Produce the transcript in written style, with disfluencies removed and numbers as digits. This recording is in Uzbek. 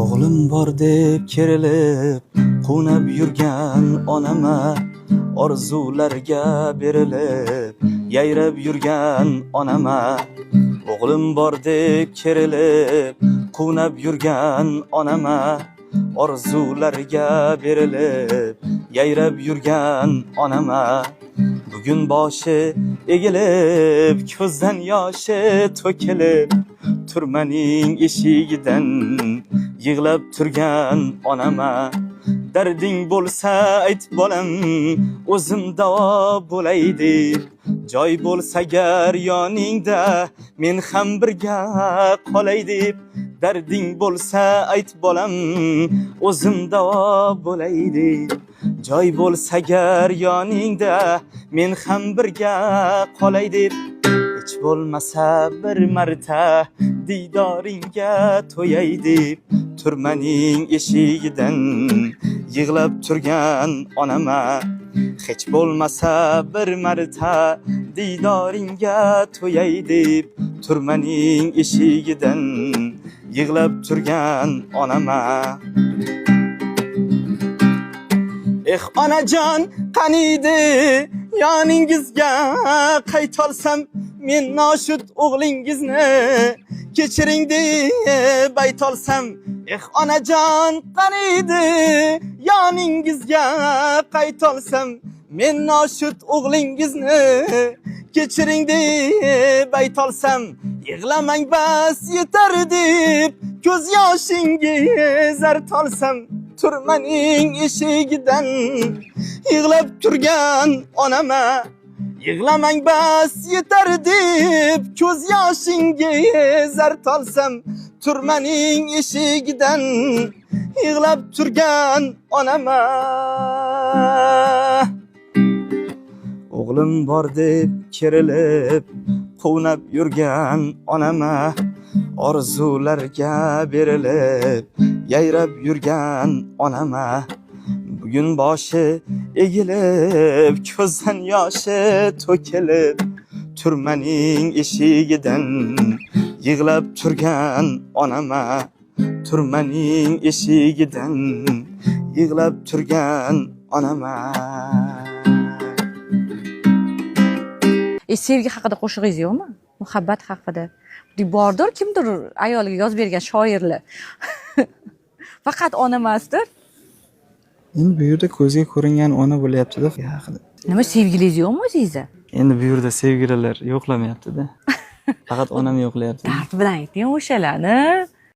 O'g'lim bor deb kerilib qunab yurgan onama, orzularga berilib yayrab yurgan onama. O'g'lim bor deb kerilib qunab yurgan onama, orzularga berilib yayrab yurgan onama. Bugun boshi egilib ko'zdan yoshi to'kilib turmaning eshigidan yig'lab turgan onama. Darding bo'lsa ayt bolam, o'zim davo bo'lay deb, joy bo'lsa agar yoningda men ham birga qolay deb. Darding bo'lsa ayt bolam, o'zim davo bo'lay deb, joy bo'lsa agar yoningda men ham birga qolay deb. Hech bo'lmasa bir marta diydoringga to'yay deb turmaning eshigidan yig'lab turgan onama. Hech bo'lmasa bir marta diydoringga to'yay deb turmaning eshigidan yig'lab turgan onama. Onajon qaniydi yoningizga qaytolsam, men noshud o'g'lingizni kechiring deb aytolsam. Onajon qaniydi yoningizga qaytolsam, men noshud o'g'lingizni kechiring deb aytolsam. Yig'lamang bas yetar deb ko'z yoshingiz artolsam. Turmaning eshigidan yig'lab turgan onama. Yig'lamang bas yetar deb ko'z yoshingiz artolsam. Turmaning eshigidan yig'lab turgan onama. O'g'lim bor deb kerilib quvnab yurgan onama, orzularga berilib yayrab yurgan onama. Bugun boshi egilib ko'zdan yoshi to'kilib turmaning eshigidan yig'lab turgan onama. Turmaning eshigidan yig'lab turgan onama. Sevgi haqida qo'shig'ingiz yo'qmi? Muhabbat haqida. Bordir, kimdir ayoliga yozib bergan shoirlar. Faqat ona emasdir. Endi bu yerda ko'zga ko'ringan ona bo'lyapti-da haqida. Nima, sevgilingiz yo'qmi o'zingizda? Endi bu yerda sevgililar yo'qlamayapti-da. Faqat onam yo'qlayapti. Dard bilan ayting o'shalarni.